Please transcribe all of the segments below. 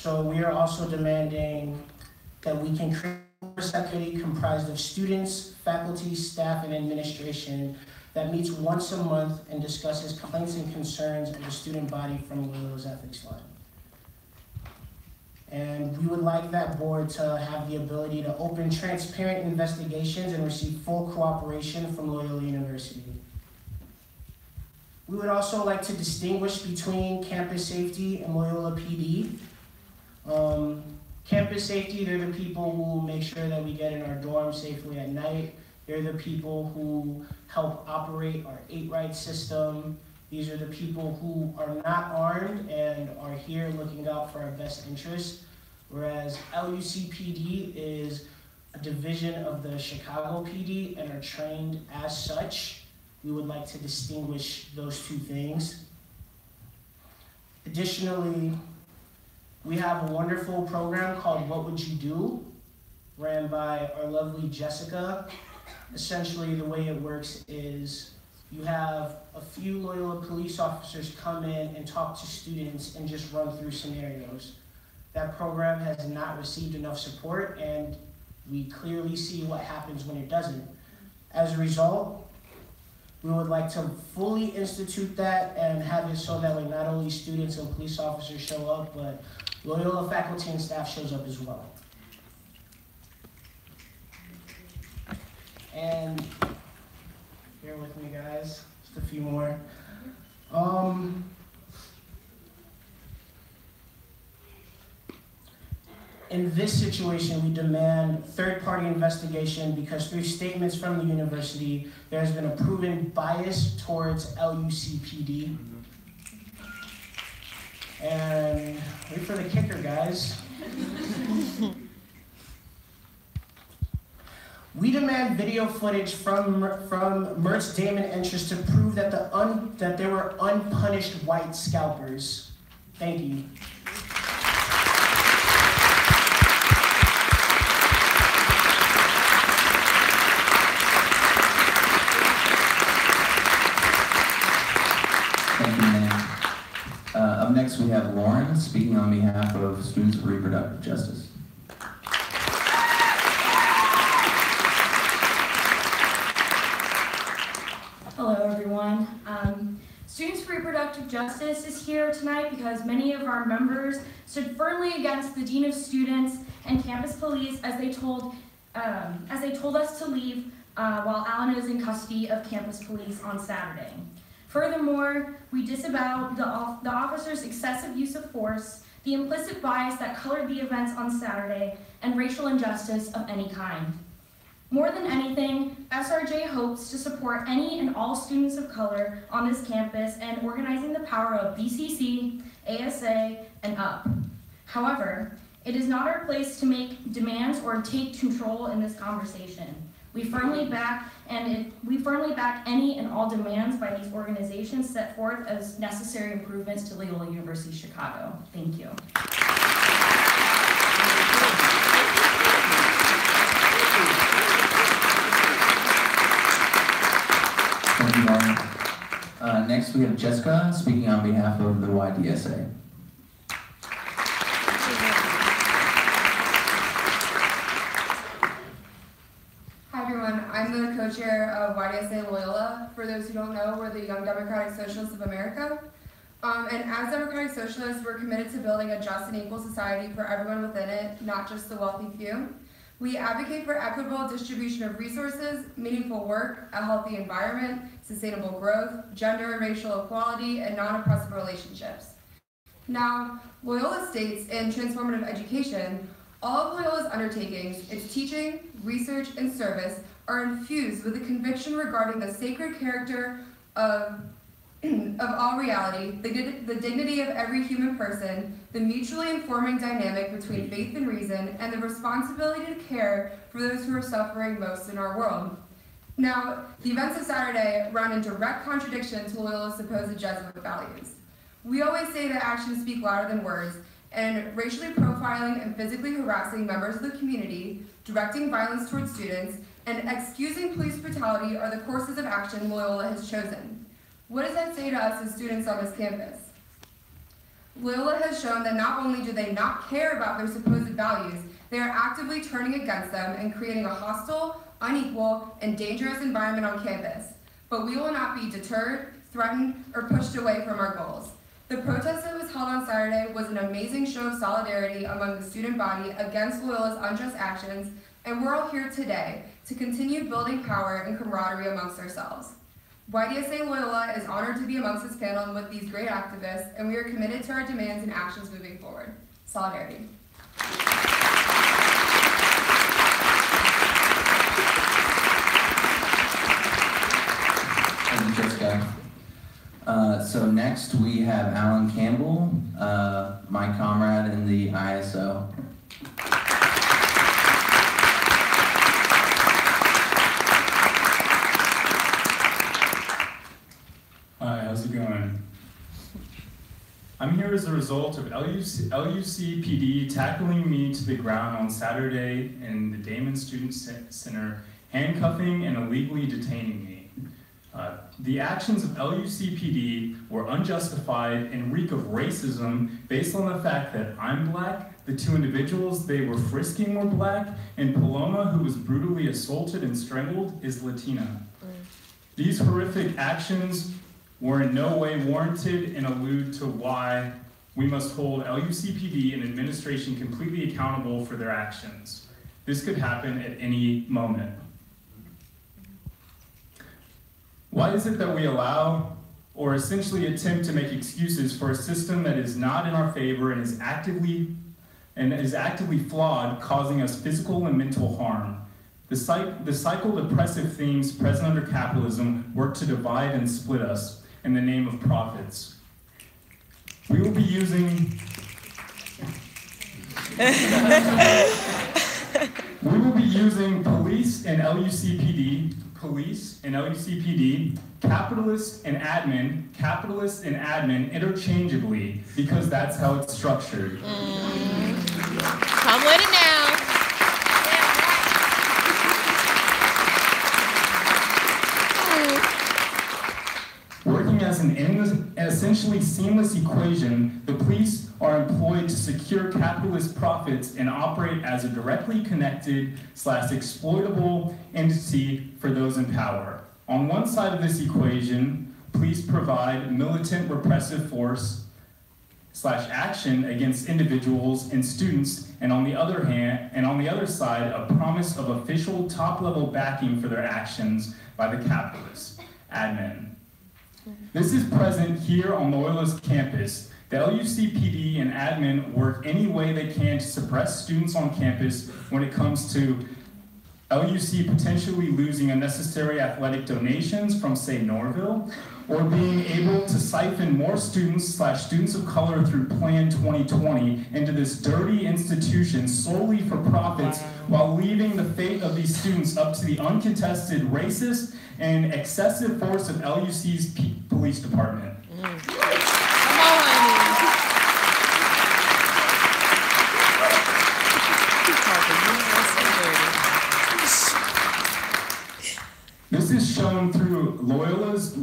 So we are also demanding that we can create a subcommittee comprised of students, faculty, staff, and administration that meets once a month and discusses complaints and concerns of the student body from Loyola's ethics line. And we would like that board to have the ability to open transparent investigations and receive full cooperation from Loyola University. We would also like to distinguish between campus safety and Loyola PD. Campus safety, they're the people who make sure that we get in our dorms safely at night. They're the people who help operate our 8-ride system. These are the people who are not armed and are here looking out for our best interests. Whereas LUCPD is a division of the Chicago PD and are trained as such. We would like to distinguish those two things. Additionally, we have a wonderful program called What Would You Do, ran by our lovely Jessica. Essentially, the way it works is you have a few Loyola police officers come in and talk to students and just run through scenarios. That program has not received enough support, and we clearly see what happens when it doesn't. As a result, we would like to fully institute that and have it so that not only students and police officers show up, but Loyola faculty and staff shows up as well. And bear with me, guys, just a few more. In this situation, we demand third-party investigation because through statements from the university, there has been a proven bias towards LUCPD. And wait for the kicker, guys. We demand video footage from Mertz Damon entrance to prove that that there were unpunished white scalpers. Thank you. Thank you, ma'am. Up next, we have Lauren speaking on behalf of Students for Reproductive Justice. Hello, everyone. Students for Reproductive Justice is here tonight because many of our members stood firmly against the Dean of Students and campus police as they told us to leave while Alana is in custody of campus police on Saturday. Furthermore, we disavow the officer's excessive use of force, the implicit bias that colored the events on Saturday, and racial injustice of any kind. More than anything, SRJ hopes to support any and all students of color on this campus and organizing the power of BCC, ASA, and UP. However, it is not our place to make demands or take control in this conversation. We firmly back any and all demands by these organizations set forth as necessary improvements to Loyola University Chicago. Thank you. Thank you, Lauren. Next, we have Jessica speaking on behalf of the YDSA. I'm the co-chair of YDSA Loyola. For those who don't know, we're the Young Democratic Socialists of America. And as Democratic Socialists, we're committed to building a just and equal society for everyone within it, not just the wealthy few. We advocate for equitable distribution of resources, meaningful work, a healthy environment, sustainable growth, gender and racial equality, and non-oppressive relationships. Now, Loyola states in transformative education, all of Loyola's undertakings, its teaching, research, and service are infused with a conviction regarding the sacred character of all reality, the dignity of every human person, the mutually informing dynamic between faith and reason, and the responsibility to care for those who are suffering most in our world. Now, the events of Saturday run in direct contradiction to Loyola's supposed Jesuit values. We always say that actions speak louder than words, and racially profiling and physically harassing members of the community, directing violence towards students, and excusing police brutality are the courses of action Loyola has chosen. What does that say to us as students on this campus? Loyola has shown that not only do they not care about their supposed values, they are actively turning against them and creating a hostile, unequal, and dangerous environment on campus. But we will not be deterred, threatened, or pushed away from our goals. The protest that was held on Saturday was an amazing show of solidarity among the student body against Loyola's unjust actions, and we're all here today to continue building power and camaraderie amongst ourselves. YDSA Loyola is honored to be amongst this panel with these great activists, and we are committed to our demands and actions moving forward. Solidarity. Thank you, Jessica. So next we have Alan Campbell, my comrade in the ISO. Hi, how's it going? I'm here as a result of LUCPD tackling me to the ground on Saturday in the Damon Student Center, handcuffing and illegally detaining me. The actions of LUCPD were unjustified and reek of racism based on the fact that I'm black, the two individuals they were frisking were black, and Paloma, who was brutally assaulted and strangled, is Latina. These horrific actions were in no way warranted and allude to why we must hold LUCPD and administration completely accountable for their actions. This could happen at any moment. Why is it that we allow or essentially attempt to make excuses for a system that is not in our favor and is actively flawed, causing us physical and mental harm? The cycle-depressive themes present under capitalism work to divide and split us in the name of profits. We will be using police and LUCPD, capitalist and admin interchangeably because that's how it's structured. Come with it now. Working as an essentially seamless equation, the police are employed to secure capitalist profits and operate as a directly connected / exploitable entity for those in power. On one side of this equation, police provide militant repressive force / action against individuals and students, and on the other side, a promise of official top-level backing for their actions by the capitalist admin. This is present here on Loyola's campus. The LUCPD and admin work any way they can to suppress students on campus when it comes to LUC potentially losing unnecessary athletic donations from, say, Norville, or being able to siphon more students / students of color through Plan 2020 into this dirty institution solely for profits, while leaving the fate of these students up to the uncontested racist and excessive force of LUC's police department. This is shown through Loyola's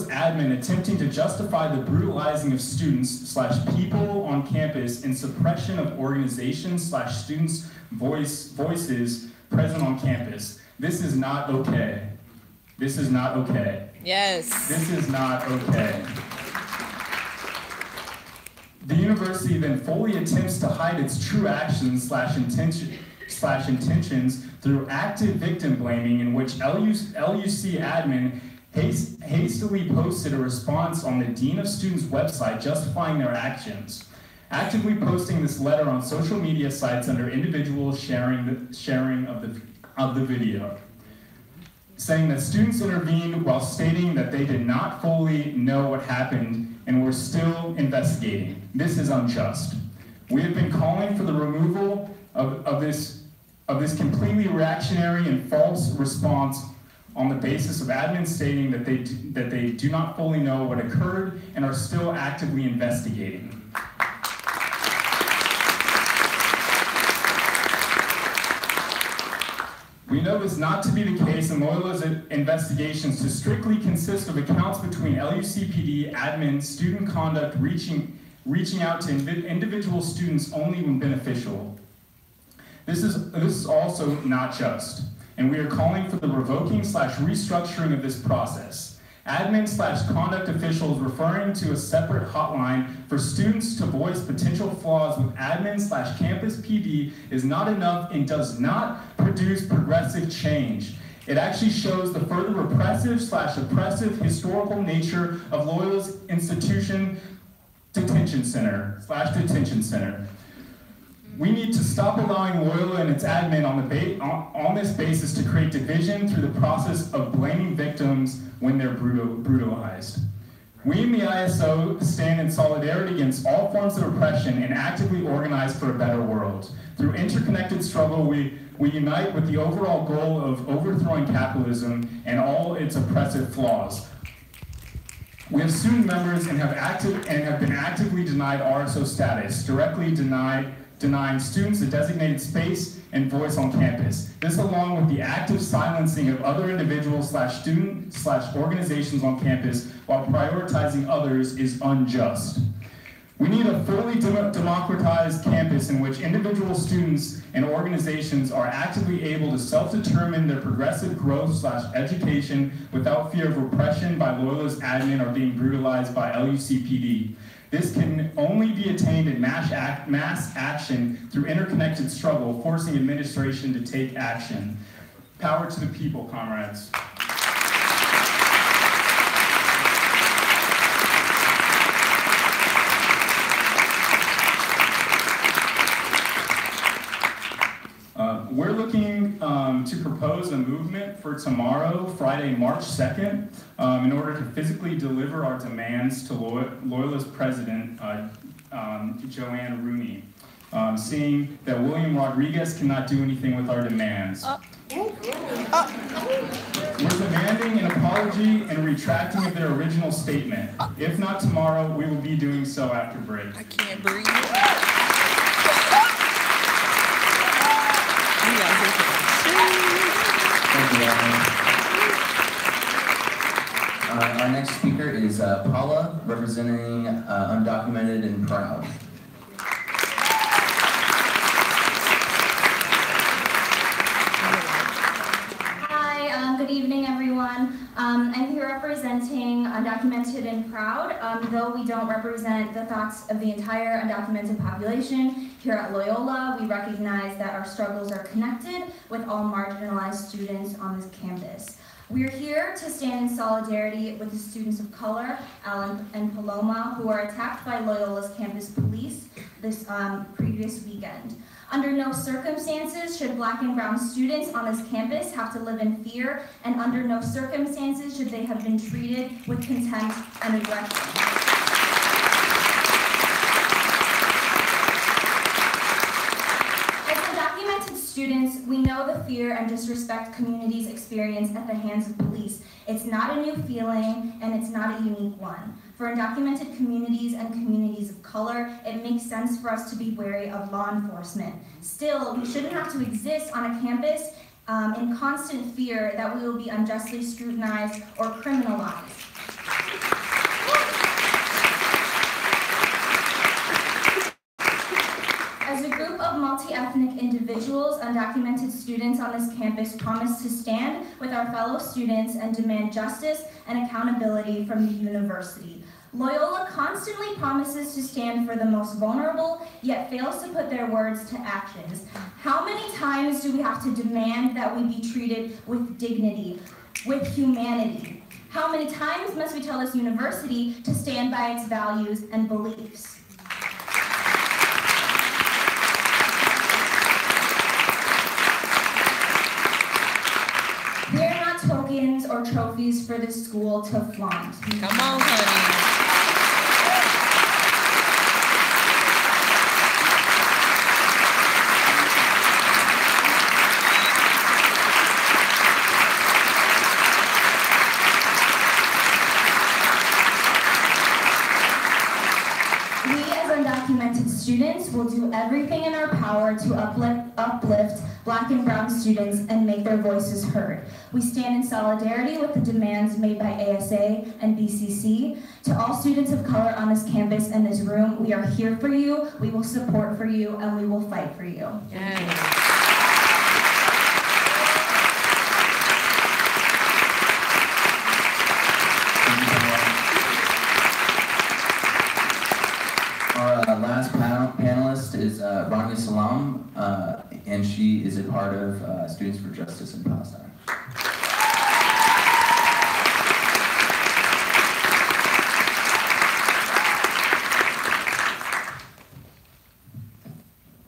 admin attempting to justify the brutalizing of students / people on campus and suppression of organizations / students' voices present on campus. This is not okay. This is not okay. Yes. This is not okay. The university then fully attempts to hide its true actions / intentions through active victim blaming, in which LUC admin hastily posted a response on the Dean of Students website justifying their actions, actively posting this letter on social media sites under individual sharing of the video, saying that students intervened while stating that they did not fully know what happened and were still investigating. This is unjust. We have been calling for the removal of this completely reactionary and false response on the basis of admin stating that they do not fully know what occurred and are still actively investigating. We know this not to be the case, and Loyola's investigations to strictly consist of accounts between LUCPD, admin, student conduct reaching reaching out to individual students only when beneficial. This is also not just, and we are calling for the revoking/restructuring of this process. Admin/conduct officials referring to a separate hotline for students to voice potential flaws with admin/campus PD is not enough and does not produce progressive change. It actually shows the further repressive/oppressive historical nature of Loyola's institution detention center. We need to stop allowing Loyola and its admin on this basis to create division through the process of blaming victims when they're brutalized. We in the ISO stand in solidarity against all forms of oppression and actively organize for a better world. Through interconnected struggle, we unite with the overall goal of overthrowing capitalism and all its oppressive flaws. We have student members and have been actively denied RSO status, directly denying students a designated space and voice on campus. This, along with the active silencing of other individuals/student/organizations on campus while prioritizing others, is unjust. We need a fully democratized campus in which individual students and organizations are actively able to self-determine their progressive growth/education without fear of repression by Loyola's admin or being brutalized by LUCPD. This can only be attained in mass action through interconnected struggle, forcing administration to take action. Power to the people, comrades. We're looking to propose a movement for tomorrow, Friday, March 2nd, in order to physically deliver our demands to Loyola's president, Joanne Rooney, seeing that William Rodriguez cannot do anything with our demands. We're demanding an apology and retracting of their original statement. If not tomorrow, we will be doing so after break. I can't breathe. Thank you, our next speaker is Paula, representing Undocumented and Proud. Hi, good evening, everyone. I'm here representing Undocumented and Proud. Though we don't represent the thoughts of the entire undocumented population, here at Loyola, we recognize that our struggles are connected with all marginalized students on this campus. We're here to stand in solidarity with the students of color, Alan and Paloma, who were attacked by Loyola's campus police this previous weekend. Under no circumstances should Black and brown students on this campus have to live in fear, and under no circumstances should they have been treated with contempt and aggression. Students, we know the fear and disrespect communities experience at the hands of police. It's not a new feeling, and it's not a unique one. For undocumented communities and communities of color, it makes sense for us to be wary of law enforcement. Still, we shouldn't have to exist on a campus in constant fear that we will be unjustly scrutinized or criminalized. As a group of multi-ethnic individuals, undocumented students on this campus promise to stand with our fellow students and demand justice and accountability from the university. Loyola constantly promises to stand for the most vulnerable, yet fails to put their words to actions. How many times do we have to demand that we be treated with dignity, with humanity? How many times must we tell this university to stand by its values and beliefs? We are not tokens or trophies for this school to flaunt. Come on, honey. We as undocumented students will do everything in our power to uplift Black and brown students and make their voices heard. We stand in solidarity with the demands made by ASA and BCC. To all students of color on this campus and this room, we are here for you, we will support for you, and we will fight for you. Yes. Our last panelist is Rania Salam, and she is a part of Students for Justice in Palestine.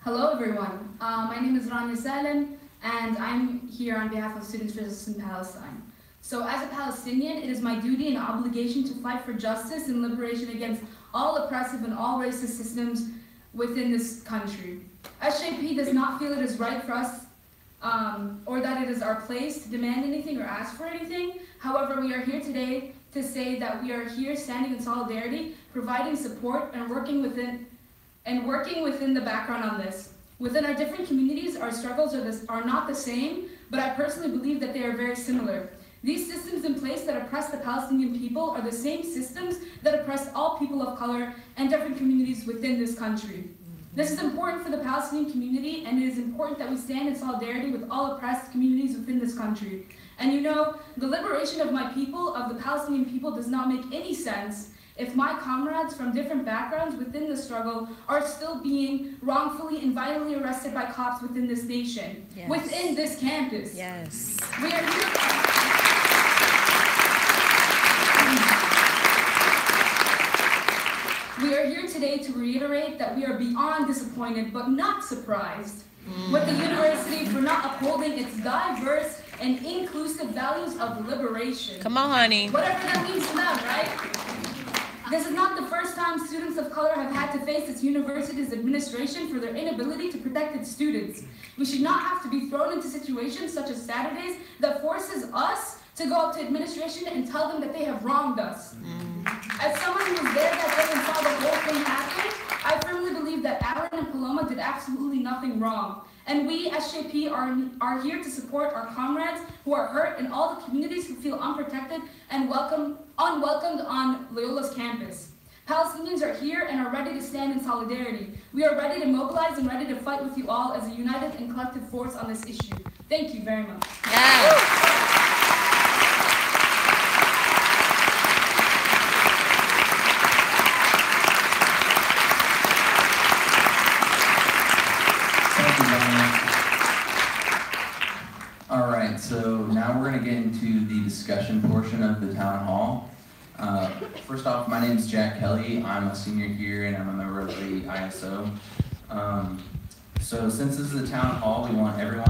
Hello everyone, my name is Rania Salam, and I'm here on behalf of Students for Justice in Palestine. So as a Palestinian, it is my duty and obligation to fight for justice and liberation against all oppressive and all racist systems within this country. SJP does not feel it is right for us or that it is our place to demand anything or ask for anything. However, we are here today to say that we are here standing in solidarity, providing support and working within the background on this. Within our different communities, our struggles are not the same, but I personally believe that they are very similar. These systems in place that oppress the Palestinian people are the same systems that oppress all people of color and different communities within this country. This is important for the Palestinian community, and it is important that we stand in solidarity with all oppressed communities within this country. And you know, the liberation of my people, of the Palestinian people, does not make any sense if my comrades from different backgrounds within the struggle are still being wrongfully and violently arrested by cops within this nation, Yes. within this campus. Yes. We are here. We are here today to reiterate that we are beyond disappointed but not surprised with the university for not upholding its diverse and inclusive values of liberation. Come on, honey. Whatever that means to them, right? This is not the first time students of color have had to face this university's administration for their inability to protect its students. We should not have to be thrown into situations such as Saturdays that forces us to go up to administration and tell them that they have wronged us. As someone who was there that day and saw the whole thing happen, I firmly believe that Alan and Paloma did absolutely nothing wrong. And we, SJP, are here to support our comrades who are hurt and all the communities who feel unprotected and unwelcomed on Loyola's campus. Palestinians are here and are ready to stand in solidarity. We are ready to mobilize and ready to fight with you all as a united and collective force on this issue. Thank you very much. Yes. All right, so now we're going to get into the discussion portion of the town hall. First off, my name is Jack Kelly. I'm a senior here and I'm a member of the ISO. So since this is a town hall, we want everyone